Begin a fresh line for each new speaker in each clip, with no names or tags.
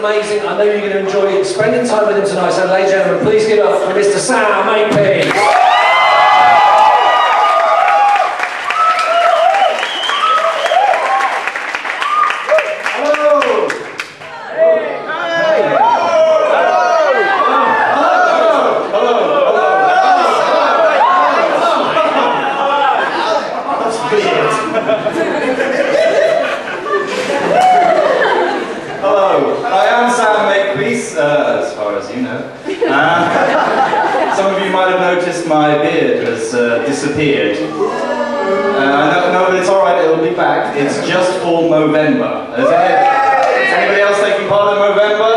amazing. I know you're going to enjoy spending time with him tonight. So, ladies and gentlemen, please give it up for Mr. Sam Makepeace.
As far as you know. Some of you might have noticed my beard has disappeared. No, but it's alright, it'll be back. It's just for Movember. Is anybody else taking part in Movember?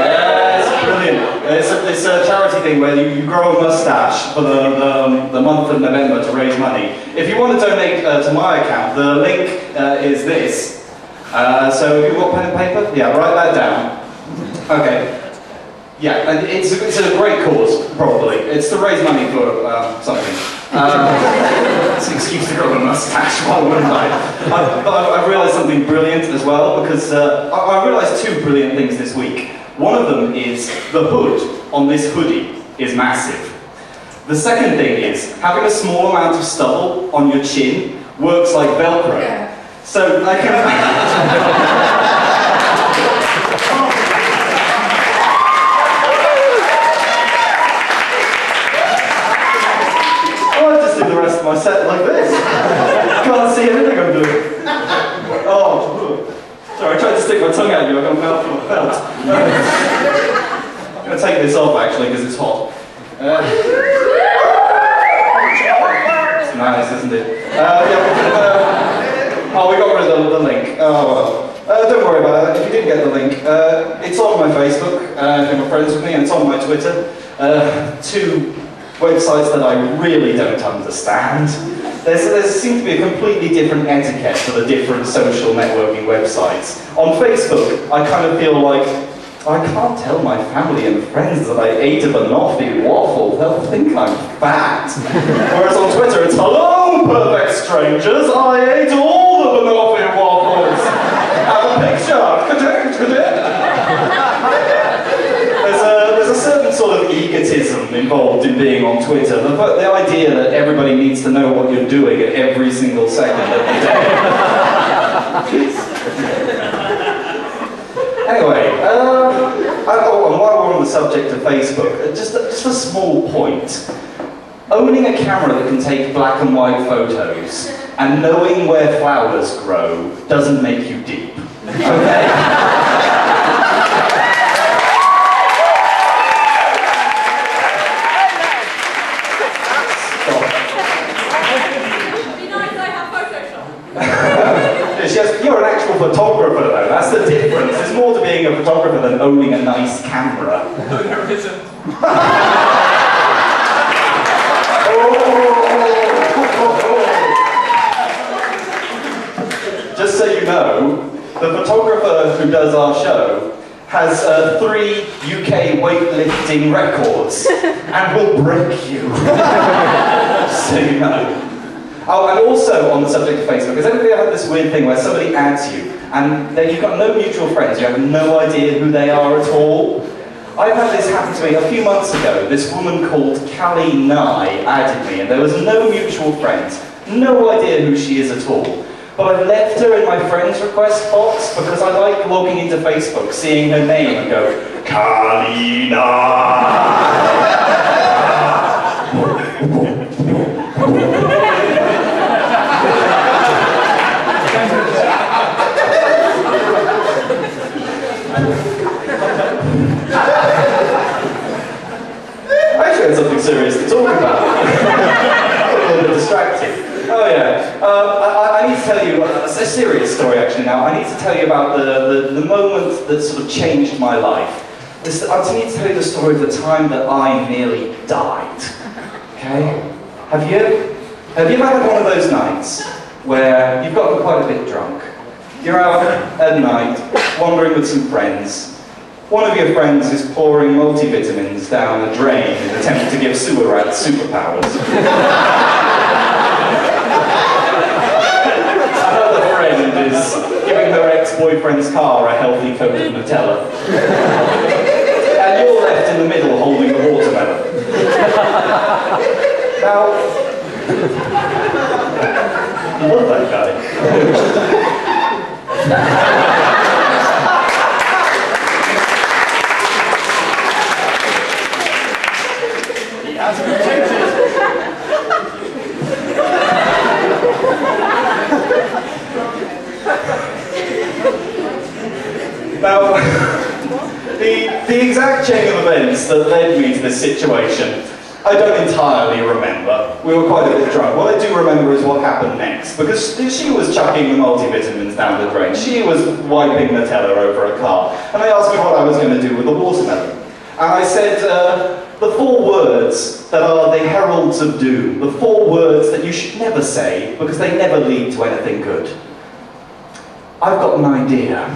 Yes, brilliant. It's a charity thing where you grow a mustache for the month of November to raise money. If you want to donate to my account, the link is this. So have you got pen and paper? Yeah, write that down. Okay. Yeah, and it's a great cause, probably. It's to raise money for something. It's an excuse to grow a mustache, why wouldn't I? But I've realised something brilliant as well, because I realised two brilliant things this week. One of them is the hood on this hoodie is massive. The second thing is, having a small amount of stubble on your chin works like Velcro. Yeah. So I can... my set like this. Can't see anything I'm doing. Oh, sorry, I tried to stick my tongue out you, I got mouth full of felt. I'm going to take this off actually because it's hot. It's nice, isn't it? Oh, we got rid of the link. Oh, well. Don't worry about it, if you didn't get the link. It's on my Facebook, if you're friends with me, and it's on my Twitter. Two websites that I really don't understand. There seems to be a completely different etiquette for the different social networking websites. On Facebook, I kind of feel like, I can't tell my family and friends that I ate a banoffee waffle, they'll think I'm fat. Whereas on Twitter, it's, hello, perfect strangers, I ate all the banoffee waffles. Have a picture. There's a certain sort of egotism involved in being on Twitter. The idea that everybody needs to know what you're doing at every single second of the day. Anyway, and while we're on the subject of Facebook, just a small point. Owning a camera that can take black and white photos and knowing where flowers grow doesn't make you deep. Okay? You're an actual photographer though, that's the difference. There's more to being a photographer than owning a nice camera.
No, there isn't.
Just so you know, the photographer who does our show has 3 UK weightlifting records and will break you. Just so you know. Oh, and also on the subject of Facebook, has anybody ever had this weird thing where somebody adds you, and then you've got no mutual friends, you have no idea who they are at all? I've had this happen to me a few months ago. This woman called Callie Nye added me, and there was no mutual friends, no idea who she is at all. But I've left her in my friends request box because I like logging into Facebook, seeing her name and go, Callie Nye! Actually, had something serious to talk about. A little bit distracted. Oh yeah. I need to tell you a serious story actually now. I need to tell you about the moment that sort of changed my life. I need to tell you the story of the time that I nearly died. Okay? Have you ever had one of those nights where you've gotten quite a bit drunk? You're out at night, wandering with some friends. One of your friends is pouring multivitamins down a drain in an attempt to give sewer rats superpowers. Another friend is giving her ex ex-boyfriend's car a healthy coat of Nutella. And you're left in the middle holding the watermelon. Now, I love that guy. He has protected. Now, the exact chain of events that led me to this situation, I don't entirely remember. We were quite a bit drunk. What I do remember is what happened next, because she was chucking the multivitamins down the drain. She was wiping Nutella over a car, and they asked me what I was going to do with the watermelon. And I said, the 4 words that are the heralds of doom, the 4 words that you should never say, because they never lead to anything good. I've got an idea.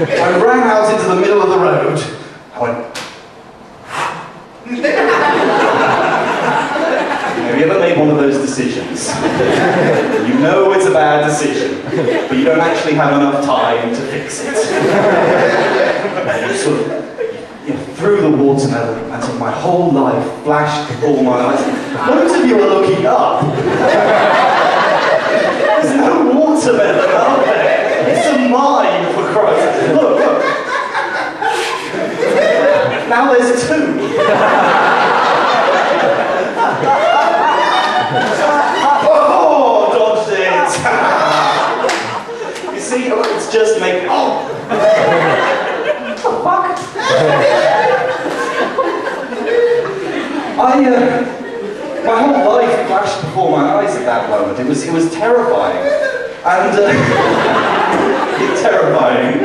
I ran out into the middle of the road. I went... Have you ever made one of those decisions? You know it's a bad decision, but you don't actually have enough time to fix it. And you sort of threw the watermelon until my whole life flashed before my eyes. Most of you are looking up. There's no watermelon out there. It's a mine, for Christ. Look, look. Now there's 2. Oh, dodged it. You see, it's just making... Oh! What the fuck? My whole life flashed before my eyes at that moment. It was terrifying. And, terrifying.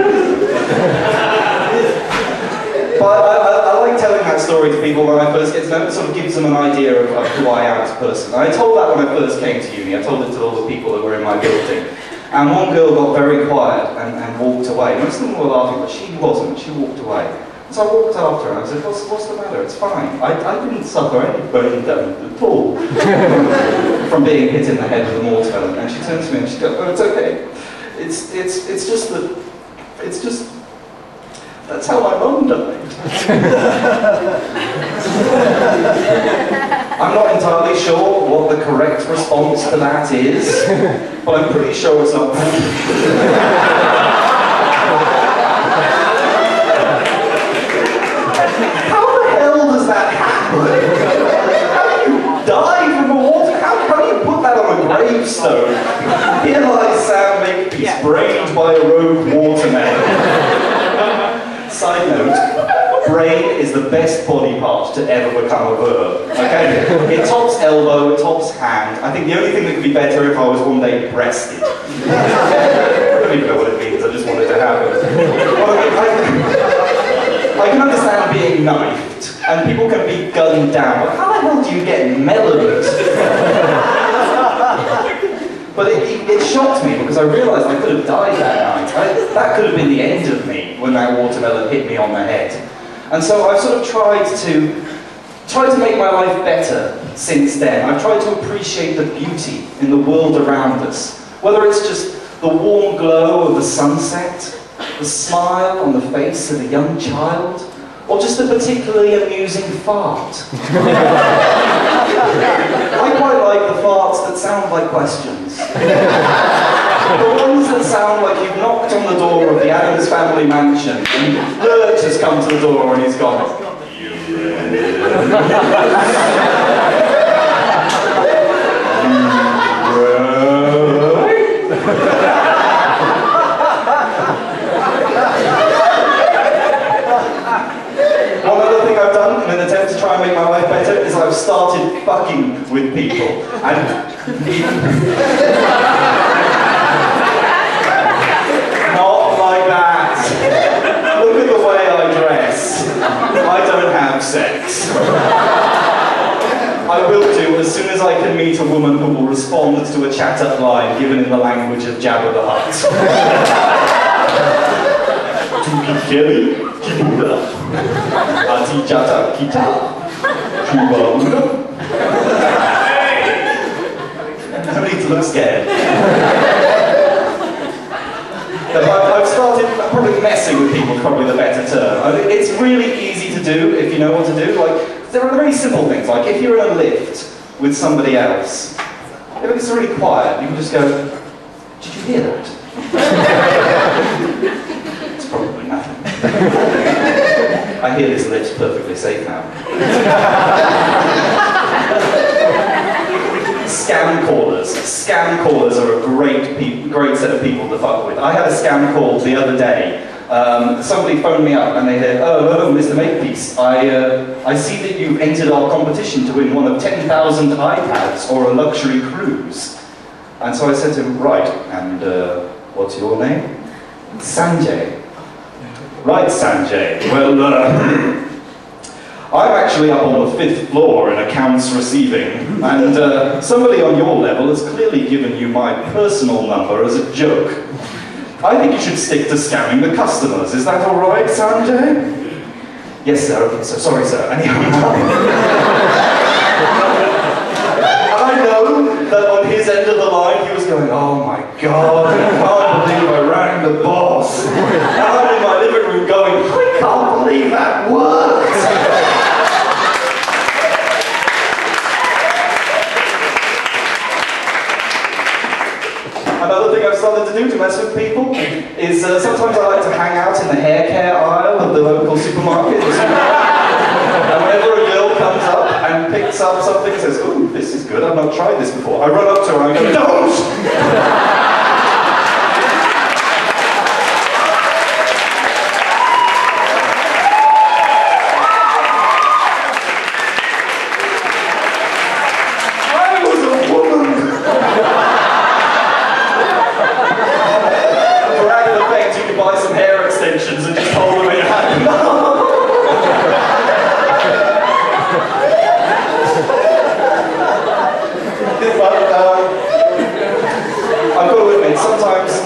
But I like telling that story to people when I first get to know them. It sort of gives them an idea of who I am as a person. And I told that when I first came to uni. I told it to all the people that were in my building. And one girl got very quiet and walked away. Most of them were laughing, but she wasn't. She walked away. So I walked after her and I said, what's the matter? It's fine. I didn't suffer any brain damage at all from being hit in the head with a watermelon. And she turned to me and she goes, oh, it's okay. It's just that, that's how my mum died. I'm not entirely sure what the correct response to that is, but I'm pretty sure it's not. How the hell does that happen? How do you die from a water? How do you put that on a gravestone? Here lies Sam Makepeace, brained by a rogue watermelon. Side note, brain is the best body part to ever become a verb, okay? It tops elbow, it tops hand. I think the only thing that could be better if I was one day breasted. I don't even know what it means, I just want it to happen. I can understand being knifed, and people can be gunned down, but how the hell do you get meloned? But it shocked me because I realised I could have died that night. That could have been the end of me when that watermelon hit me on the head. And so I've sort of tried to make my life better since then. I've tried to appreciate the beauty in the world around us. Whether it's just the warm glow of the sunset, the smile on the face of a young child, or just a particularly amusing fart. I quite like the farts that sound like questions. The ones that sound like you've knocked on the door of the Addams family mansion and Lurch has come to the door and he's gone, "You ready?" One other thing I've done in an attempt to try and make my life better is I've started fucking with people. And not like that. Look at the way I dress. I don't have sex. I will do as soon as I can meet a woman who will respond to a chat-up line given in the language of Jabba the Hutt. Tukikeli, Kibura, Ati Jata Kita, Kuba. No need to look scared. messing with people is probably the better term. I mean, it's really easy to do if you know what to do. Like, there are very simple things, like if you're in a lift with somebody else, if it's really quiet, you can just go, did you hear that? It's probably nothing. I hear this lift's perfectly safe now. Scam callers. Scam callers are a great set of people to fuck with. I had a scam call the other day. Somebody phoned me up and they said, "Oh, hello, Mr. Makepeace. I see that you've entered our competition to win one of 10,000 iPads or a luxury cruise." And so I said to him, "Right, and what's your name?" "Sanjay." "Right, Sanjay. Well, I'm actually up on the 5th floor in accounts receiving, and somebody on your level has clearly given you my personal number as a joke. I think you should stick to scamming the customers. Is that all right, Sanjay?" "Yes, sir. Okay, so sorry, sir." And he hung up. And I know that on his end of the line, he was going, "Oh my God, I can't believe I rang the boss." And I'm in my living room going, "I can't believe that worked." Another thing I've started to do to mess with people is sometimes I like to hang out in the hair care aisle of the local supermarket. And whenever a girl comes up and picks up something and says, "Ooh, this is good, I've not tried this before," I run up to her and I go, "Don't!" And just hold them in your hand. But I've got to admit,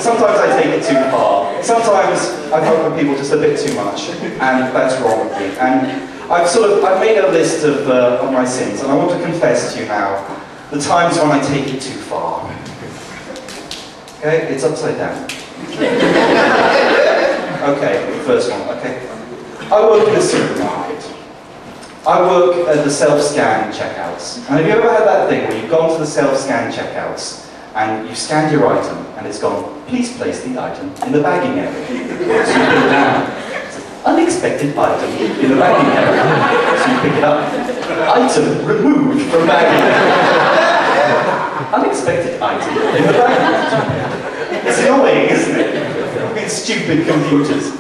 sometimes I take it too far. Sometimes I fuck with people just a bit too much, and that's wrong with me. And I've made a list of my sins, and I want to confess to you now the times when I take it too far. Okay, it's upside down. Okay, first one, okay. I work in a supermarket. I work at the self-scan checkouts. And have you ever had that thing where you've gone to the self-scan checkouts and you've scanned your item and it's gone, "Please place the item in the bagging area." So you put it down. It's an unexpected item in the bagging area. So you pick it up. Item removed from bagging area. Unexpected item in the bagging area. It's annoying, isn't it? Stupid computers.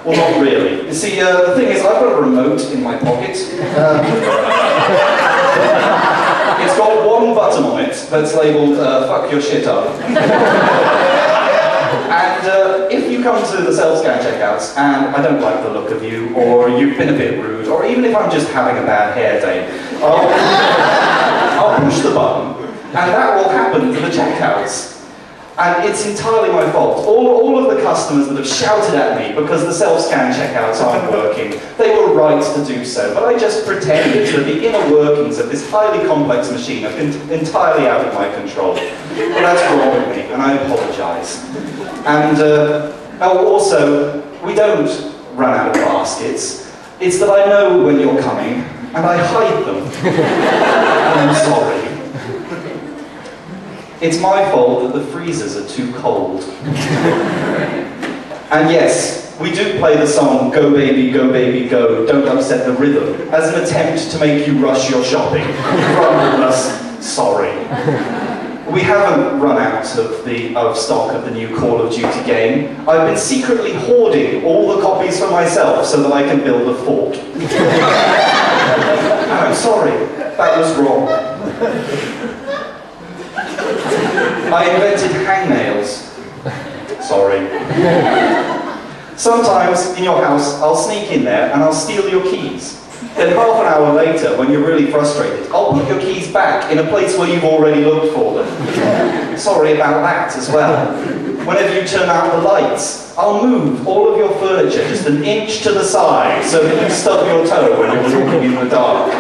Well, not really. You see, the thing is, I've got a remote in my pocket. It's got one button on it that's labelled, "Fuck your shit up." And if you come to the self-scan checkouts and I don't like the look of you, or you've been a bit rude, or even if I'm just having a bad hair day, I'll push the button, and that will happen to the checkouts. And it's entirely my fault. All of the customers that have shouted at me because the self-scan checkouts aren't working, they were right to do so, but I just pretended that the inner workings of this highly complex machine are entirely out of my control. But that's wrong with me, and I apologise. And also, we don't run out of baskets. It's that I know when you're coming, and I hide them. And I'm sorry. It's my fault that the freezers are too cold. And yes, we do play the song "Go Baby, Go Baby, Go, Don't Upset the Rhythm" as an attempt to make you rush your shopping. From us, sorry. We haven't run out of stock of the new Call of Duty game. I've been secretly hoarding all the copies for myself so that I can build a fort. And I'm sorry, that was wrong. I invented hangnails. Sorry. Sometimes in your house, I'll sneak in there and I'll steal your keys. Then half an hour later, when you're really frustrated, I'll put your keys back in a place where you've already looked for them. Sorry about that as well. Whenever you turn out the lights, I'll move all of your furniture just an inch to the side so that you stub your toe when you're walking in the dark.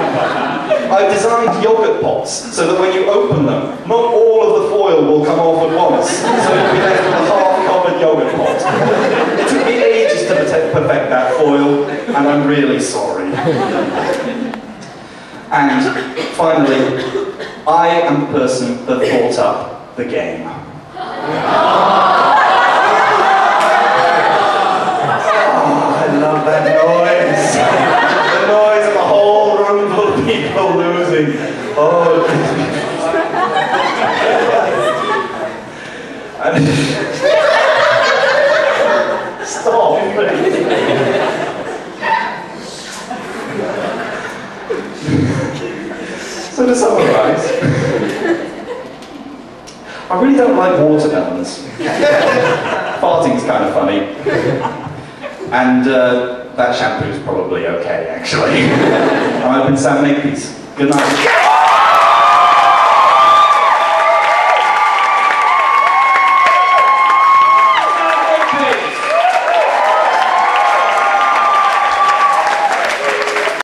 I've designed yogurt pots so that when you open them, not all of the foil will come off at once, so you'll be left with a half-covered yogurt pot. It took me perfect that foil, and I'm really sorry. And finally, I am the person that thought up the game. I love that noise. The noise of the whole room full of people losing. Oh. Stop, please. So to summarize, I really don't like watermelons. Farting's kind of funny. And that shampoo's probably okay, actually. I've been Sam Makepeace. Good night.